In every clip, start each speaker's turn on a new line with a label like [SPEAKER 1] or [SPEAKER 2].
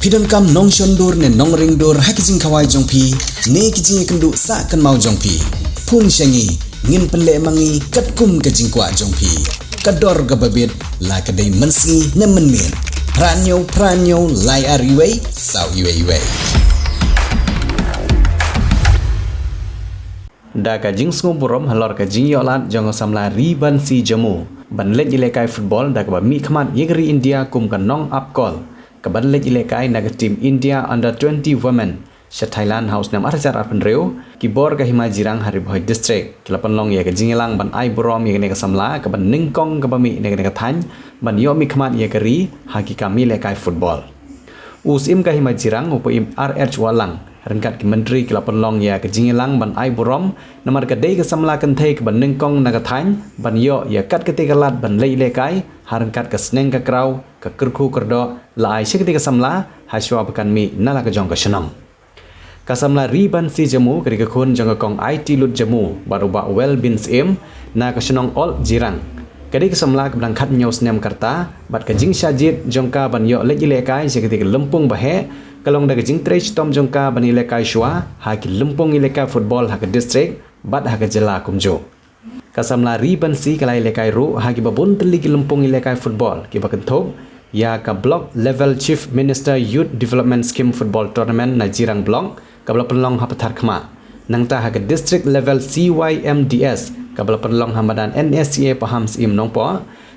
[SPEAKER 1] Pidon kam nong shondur ne nong ringdur hakijing kawai jongpi ne kijing kendu sa kan mau jongpi pun syangi ngin penle mangi katkum kajing kwa jongpi kador gababit la kadai mensi ne menmin pranyo lai ariwei sau iwei da kajing sngoburom halor kajing yolat jongo samla riban si jamu ban let ilekai football da ka mi khamat yegri India kum kan nong upcall kaban lej ilekai naga tim India under 20 women sa Thailand house nam arjar apan reu kibor ka hima jirang haribhoi district kilapan long ya ka jingelang ban ai borom ya ne ka samla kaban ningkong ka bami ne ka than ban yo mi khmat ya kari haki kami lekai football usim ka hima jirang upo im RH walang rengkat ki menteri kilapan long ya ka jingelang ban ai borom namar ka dei ka samla kan thei ka ban ningkong na ka than ban yo ya kat ka te ka lat ban lej ilekai harengkat ka sneng ka krau ka kerku kerdo lai sekti ka samla haswa bakan mi nala ka jong ka shenam ka samla riban si jamu kri ka khun jong ka kong IT lut jamu baruba well bins em na ka shenong ol jirang kadi ka samla ka blang khat nyau snem karta bat ka jing shajit jong ka ban yo lej ilekai sekti ka lempung bahe kalong da ka jing trech tom jong ka ban ilekai shwa ha ki lempung ilekai football ha ka district bat ha ka jela kumjo kasamla riban si kalai lekai ru hagi babun teli ki lempung ilekai football ki bakenthok ya ka block level chief minister youth development scheme football tournament na jirang block kabla penlong hapathar khma nangta ha ka district level CYMDS kabla penlong hamadan NSCA pahams im nongpo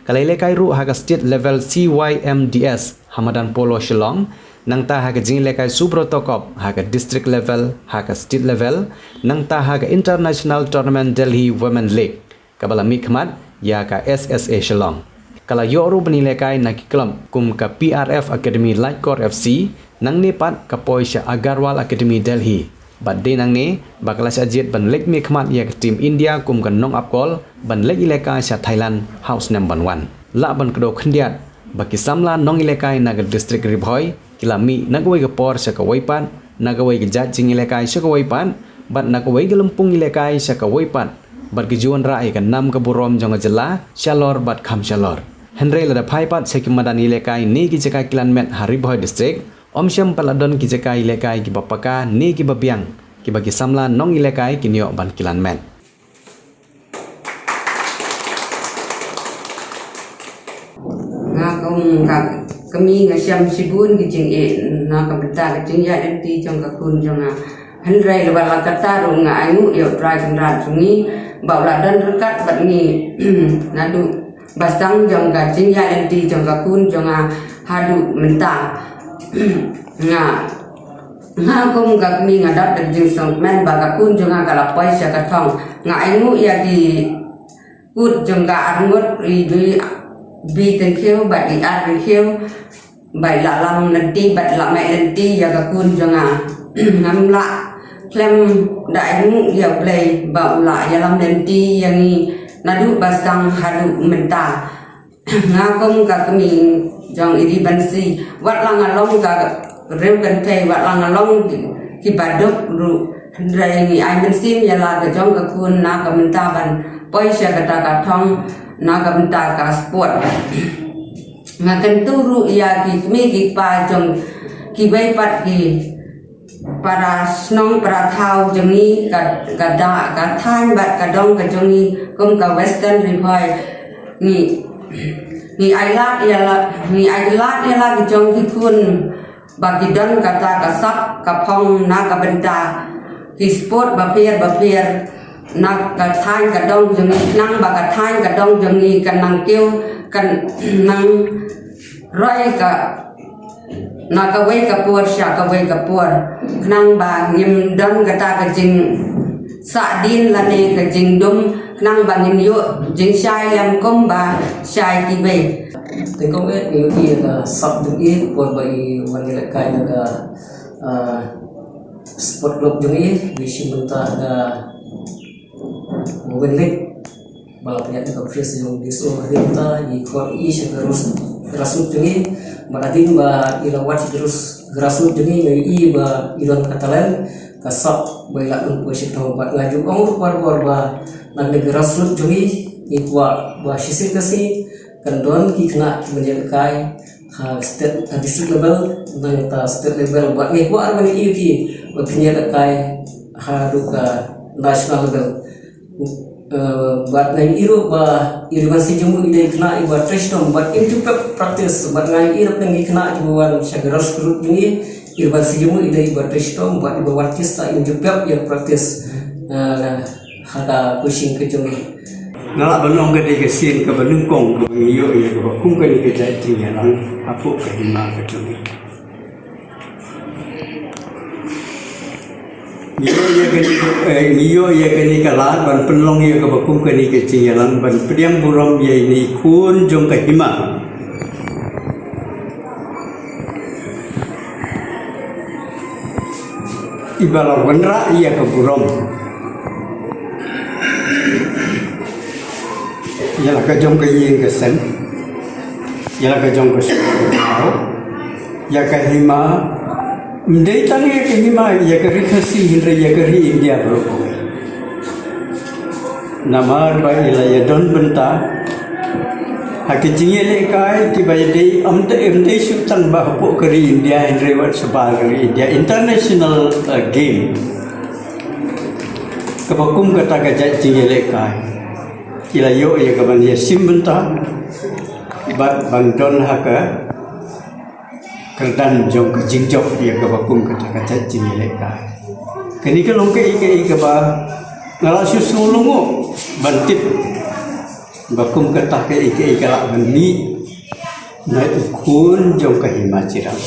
[SPEAKER 1] kalai lekai ru ha ka state level CYMDS hamadan polo shillong nangta ha ka jing lekai subrotokop ha ka district level ha ka state level nangta ha ka international tournament Delhi Women League kabala mikmat ya ka SSA Shillong kala yoru benilekai na klub kum ka PRF Academy Lightcore FC nang ne pat ka Poisha Agarwal Academy Delhi badde nang ne bakala sajit ban lek mikmat ya ka team India kum ka nong upcall ban lek ilekai sa Thailand house number 1 la ban kdo khndiat baki samla nong ilekai na ka district ribhoi kilami nagawai ka por sa kawaipan nagawai ka jajing ilekai sa kawaipan bat nagawai ka lempung ilekai sa kawaipan bat gijuan rai kan nam ka burom jong jela shalor bat kham shalor henry la phai pat sekim madan ilekai ni ki jaka kilan met haribhoi district omsyam paladon ki jaka ilekai ki bapaka ni ki babiang ki bagi samla nong ilekai ki nio ban kilan met
[SPEAKER 2] ngakong kami ngasiam sibun ki jing e na ka beta ka jing ya enti jong ka kun jong henry la bala kata ro nga angu yo try kan rat sungi baula dan rekat bat ni nadu bastang jong ka jing ya enti jong ka kun jong hadu menta nga kum ka mi nga dat jing song men ba ka kun jong ka la pai sa ka thong nga angu ya ki kut jong ka arngot ri bi ten khiêu bat di ar khiêu bai la lam nanti bat la mai nanti ya ka kun jong ngam la klem đại ngũ ya play bau la ya lam nanti yang nadu bastang hadu menta nga kom ka kami jong idi bansi wat la ngalong ka reu kan te wat la ngalong ki badok ru ndrai ni ai mensim ya la ka jong ka kun na ka menta ban poi sha ka ta ka thong na ka menta ka sport nga kan turu ya ki mi ki pa jong ki bai pat ki para snong para thau jongi ka da ka than bat ka dong ka jongi kum ka western ribhoi ni ai lat ya la ki jong ki kun ba ki don ka ta ka sak ka phong na ka benta ki sport ba pier na ka than ka dong jongi nang ba ka than ka dong jongi ka nang kêu kan nang roi ka na ka wei ka por sha ka wei ka por nang ba ngim don ka ta ka jing sa din la ne ka jing dum nang ba ngim yo jing sai lam kom ba sai ki be
[SPEAKER 3] te kom et ni ki ka sab du ye por bai wan le kai ka sport club jung ye bi shimta da mobil lik balap ya ka fresh jung diso rinta ni ko i she grassroots jungi maratin ba ilawat terus grassroots jungi i ba ilon katalan kasap ba ilakun po siya bat ngaju ong par ba nang grassroots jungi ikwa ba sisir kasi kandon ki kena menjelkai state district level nang ta state level buat ngai buat mani iki berpunya kai harus ke national level buat ngai iru university jemu ide kena buat tristom buat into practice buat ngai iru ngai kena buat syagaras group ni university jemu ide buat tristom buat artis ta into ya practice hada pushing ke jemu
[SPEAKER 4] nala banong ke de sin ke banung kong ke yo ye ke kum ke ni ke jai ti ya lang apu ke hima ke tu yo ye ke ni ke lat ban penlong ye ke kum ke ni ke ti ya lang ban priam burom ye ni kun jong ke hima ibala wanra ye ke burom ialah kejong ke yin ke sen ialah kejong ke sau ya ke hima mendai tangi ke hima ya ke rikasi hindra ya ke ri India bro namar ba ila ya don benta hakijinge le kai ki ba dei amde sultan ba ko ke ri India hindra wat sebal ke ri India international game kebakum kata gajat jinge le kai ila yo ya kaban ya simbenta bat bandon haka kerdan jong ke jingjok ya kabakum kata kata jingle ka kini ke long ke ike ba ngala susu lungu bantip bakum kata ke ike la bani na ukun jong ke himacirang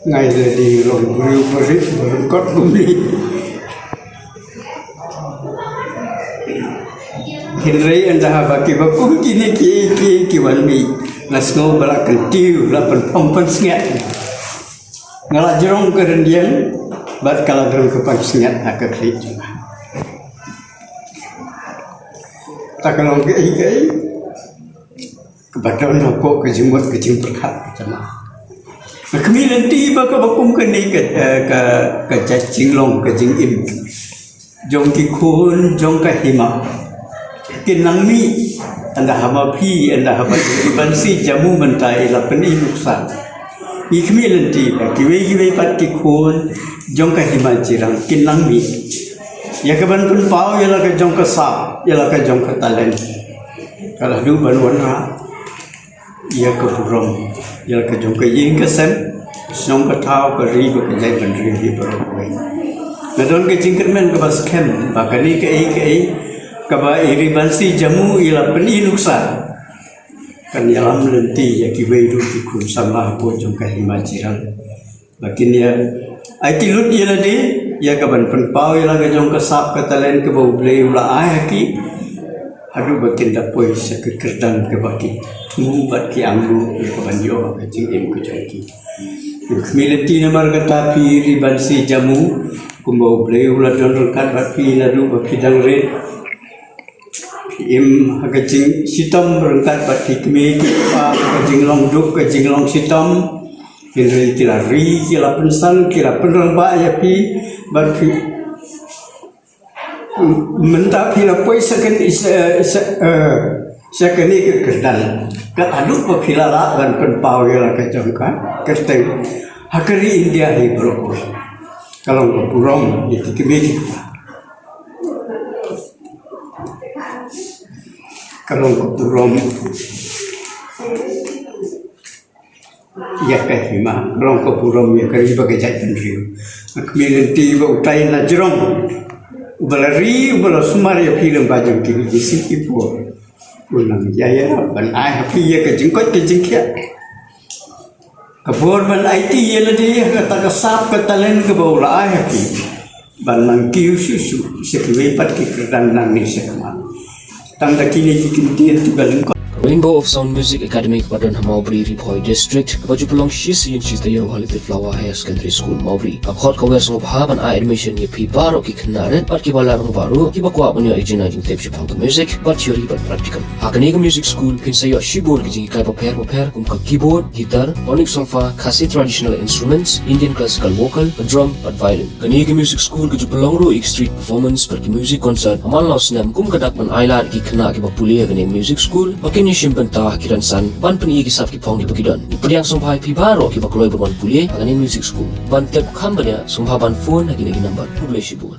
[SPEAKER 4] ngay giờ đi rồi bưu brit rồi cốt bumi Henry anda baki bakum kini ki walmi nasno bala kentiu la penpompen sengat ngala jerong kerendian bat kala derong kepan sengat hak kri tak kalau ke kebadan hapok kejimut kejimperkat jemaah kemudian tiba ke bakum ke ni ke cacing long ke jing im jong ki kun jong ka hima kinang mi anda hama pi anda hama bansi jamu mentai la peni nuksan i kemudian tiba kiwe pat ki kun jong ka hima jirang kinang mi ya ke ban pun pau ya la ke jong ka sa ya la ke jong ka talen kalau du ban wana ia ke burom ia ke jong ke yin ke sen song ke tau ke ri ke jai ban ri di beroi nadon ke jingkermen ke bas kem bakani ke ba iri bansi jamu ila peni nuksa kan yalam lenti ya ki weidu ki kun sama ko jong ke himajirang bakin ya ai ti lut ila de ya ke ban pen pau ila ke jong ke sap ke talen ke bau ble ula ai ki hadu bakin dapoi sakit kerdan ke baki mubat ki anggu ke banjo ke jing ke jongki militi namar kata pi ribansi jamu kumbau ble ula don rekat bapi ladu bapi dang red im hagajing sitom berangkat bati kemi pa hagajing long duk hagajing long sitom kira ri kira pensang kira penrang ba ya pi bapi mentah pila poi second second ke kerdan kat aduk pila la ban penpau ya ka jongka kerteng hakari India hi bro kalau ke burong itu kebedi kalau ke burong ya kahima kalau ke burong ya kari bagai jaitan riu kemudian tiba utai na jerong ubalari ubala sumar ya film bajang kiri di Singapura unang jaya ban ai happy ya ke jengkot ke jengkia kabur ban IT ya ladi kata kasap katalen ke bau la ai happy ban nang kiu susu sekiwe pat ki kerdan nang ni sekman tang da kini kikin dia tu galin
[SPEAKER 5] Rainbow of Sound Music Academy Badan Maubri Riphoi District baju pelong shisi in shis tayo Holiday Flower Higher Secondary School Maubri akhot ka wes ngobhaban a admission ye pi baro ki knaret pat ki balar baru ki bakwa bunyo ejina jing tep shipang music but theory but practical hakani music school pin sayo shibor ki jing kai paper kum ka keyboard guitar tonic solfa khasi traditional instruments Indian classical vocal drum but violin kani music school ki pelong ro street performance per ki music concert amal los nem kum kadak man ailar ki khna ki bapulia kani music school makin simpan ta kiran san ban peni ki sap ki phong di pagidon ipriang sombai pi baro ki bakloi berman pulie kani music school ban tep khambanya sombaban phone lagi number publish bun